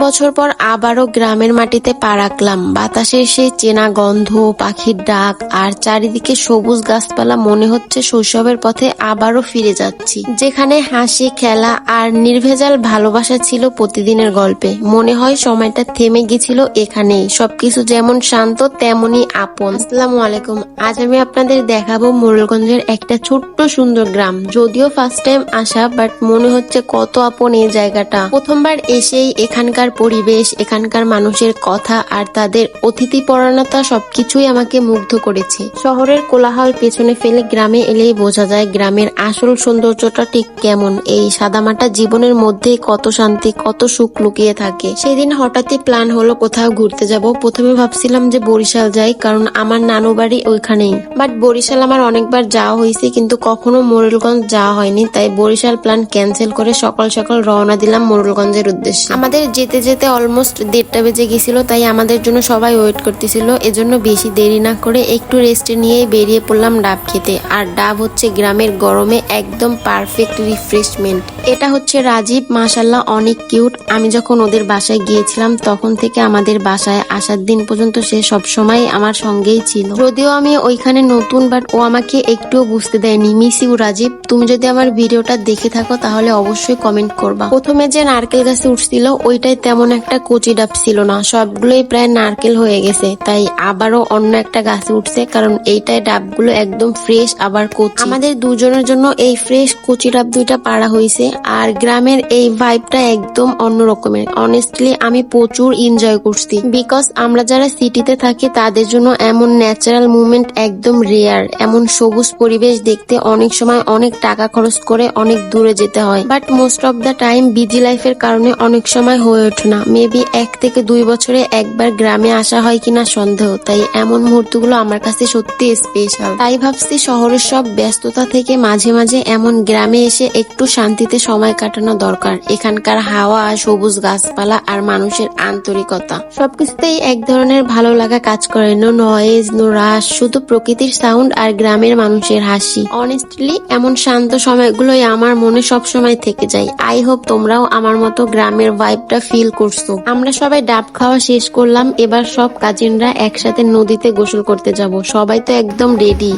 বছর পর আবারও গ্রামের মাটিতে পা রাখলাম। বাতাসের সেই চেনা গন্ধ, পাখির ডাক আর চারিদিকে সবুজ গাছপালা, মনে হচ্ছে শৈশবের পথে আবারও ফিরে যাচ্ছি, যেখানে হাসি, খেলা আর নির্ভেজাল ভালোবাসা ছিল প্রতিদিনের গল্পে। মনে হয় সময়টা থেমে গেছিল এখানেই, সবকিছু যেমন শান্ত তেমনই আপন। আসসালামু আলাইকুম। আজ আমি আপনাদের দেখাবো মোরেলগঞ্জের একটা ছোট্ট সুন্দর গ্রাম। যদিও ফার্স্ট টাইম আসা, বাট মনে হচ্ছে কত আপন এই জায়গাটা। প্রথমবার এসেই এখানকার পরিবেশ, এখানকার মানুষের কথা আর তাদের অতিথিপরায়ণতা সবকিছুই আমাকে মুগ্ধ করেছে। শহরের কোলাহল পেছনে ফেলে গ্রামে এলেই বোঝা যায় গ্রামের আসল সৌন্দর্যটা ঠিক কেমন। এই সাদামাটা জীবনের মধ্যে কত শান্তি, কত সুখ লুকিয়ে থাকে। সেদিন হঠাৎই প্ল্যান হলো কোথাও ঘুরতে যাব। প্রথমে ভাবছিলাম যে বরিশাল যাই, কারণ আমার নানু বাড়ি ওইখানেই। বাট বরিশাল আমার অনেকবার যাওয়া হয়েছে, কিন্তু কখনো মোরেলগঞ্জ যাওয়া হয়নি। তাই বরিশাল প্ল্যান ক্যান্সেল করে সকাল সকাল রওনা দিলাম মোরেলগঞ্জের উদ্দেশ্যে। আমাদের যেতে যেতে অলমোস্ট 1:30 বেজে গেছিল, তাই আমাদের জন্য সবাই ওয়েট করতেছিল। এজন্য বেশি দেরি না করে একটু রেস্ট নিয়ে বেরিয়ে পড়লাম ডাব খেতে। আর ডাব হচ্ছে গ্রামের গরমে একদম পারফেক্ট রিফ্রেশমেন্ট। এটা হচ্ছে রাজীব, মাশাল্লাহ অনেক কিউট। আমি যখন ওদের বাসায় গিয়েছিলাম তখন থেকে আমাদের বাসায় আসার দিন পর্যন্ত সে সবসময় আমার সঙ্গেই ছিল। যদিও আমি ওইখানে নতুন, বাট ও আমাকে একটুও বুঝতে দেয়নি। Miss you Rajiv. তুমি যদি আমার ভিডিওটা দেখে থাকো তাহলে অবশ্যই কমেন্ট করবা। প্রথমে যে নারকেল গাছে উঠছিল ওইটাই তেমন একটা কচি ডাব ছিল না, সবগুলোই প্রায় নারকেল হয়ে গেছে। তাই আবারও অন্য একটা গাছে উঠছে, কারণ এইটাই ডাবগুলো একদম ফ্রেশ আবার কচি। আমাদের দুজনের জন্য এই ফ্রেশ কচি ডাব দুইটা পাড়া হয়েছে। আর গ্রামের এই ভাইবটা একদম অন্য রকমের। অনেস্টলি আমি প্রচুর এনজয় করছি, বিকজ আমরা যারা সিটিতে থাকি তাদের জন্য এমন ন্যাচারাল মুভমেন্ট একদম রেয়ার। এমন সবুজ পরিবেশ দেখতে অনেক সময় অনেক টাকা খরচ করে অনেক দূরে যেতে হয়, but most of the time busy লাইফের কারণে অনেক সময় হয়ে ওঠে না। মেবি 1 থেকে 2 বছরে একবার গ্রামে আসা হয় কিনা সন্দেহ। তাই এমন মুহূর্তগুলো আমার কাছে সত্যি স্পেশাল। তাই ভাবছি শহরের সব ব্যস্ততা থেকে মাঝে মাঝে এমন গ্রামে এসে একটু শান্তিতে সময় কাটানো দরকার। এখানকার হাওয়া, সবুজ গাছপালা আর মানুষের আন্তরিকতা সবকিছুতেই এক ধরনের ভালো লাগা কাজ করে। নো নয়েজ, নো রাশ, শুধু প্রকৃতির সাউন্ড আর গ্রামের মানুষের হাসি। অনেস্টলি এমন শান্ত সময়গুলোই আমার মনে সব সময় থেকে যায়। আই হোপ তোমরাও আমার মতো গ্রামের ভাইবটা ফিল করছো। আমরা সবাই ডাব খাওয়া শেষ করলাম। এবার সব কাজিনরা একসাথে নদীতে গোসল করতে যাব। সবাই তো একদম রেডি।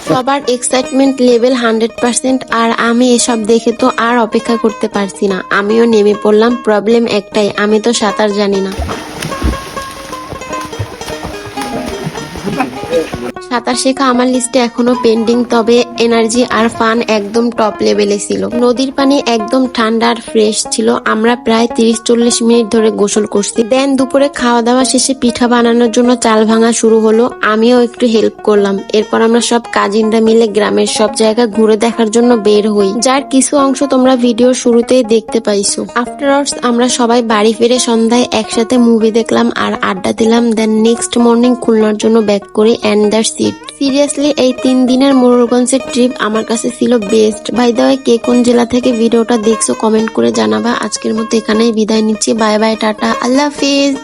সবার এক্সাইটমেন্ট লেভেল 100%। আর আমি এসব দেখে তো আর অপেক্ষা করতে পারছি না। আমিও নেমে পড়লাম। প্রবলেম একটাই, আমি তো সাঁতার জানি না। সাঁতার শেখা আমার লিস্টে এখনো পেন্ডিং, তবে এনার্জি আর ফান একদম টপ লেভেলে ছিল। নদীর পানি একদম ঠান্ডা আর ফ্রেশ ছিল। আমরা প্রায় 30-40 মিনিট ধরে গোসল করছি। দেন দুপুরে খাওয়া দাওয়া শেষে পিঠা বানানোর জন্য চাল ভাঙা শুরু হলো। আমিও একটু হেল্প করলাম। এরপর আমরা সব কাজিনরা মিলে গ্রামের সব জায়গা ঘুরে দেখার জন্য বের হই, যার কিছু অংশ তোমরা ভিডিওর শুরুতেই দেখতে পাইছো। আফটারওয়ার্ডস আমরা সবাই বাড়ি ফিরে সন্ধ্যায় একসাথে মুভি দেখলাম আর আড্ডা দিলাম। দেন নেক্সট মর্নিং খুলনার জন্য ব্যাক করি। And that's it. সিরিয়াসলি এই 3 দিনের মোরেলগঞ্জের ট্রিপ আমার কাছে ছিল বেস্ট। বাই দ্য ওয়ে, কে কোন জেলা থেকে ভিডিওটা দেখছো কমেন্ট করে জানাবা। আজকের মতো এখানেই বিদায় নিচ্ছি। বাই বাই, টাটা, আল্লাহ হাফিজ।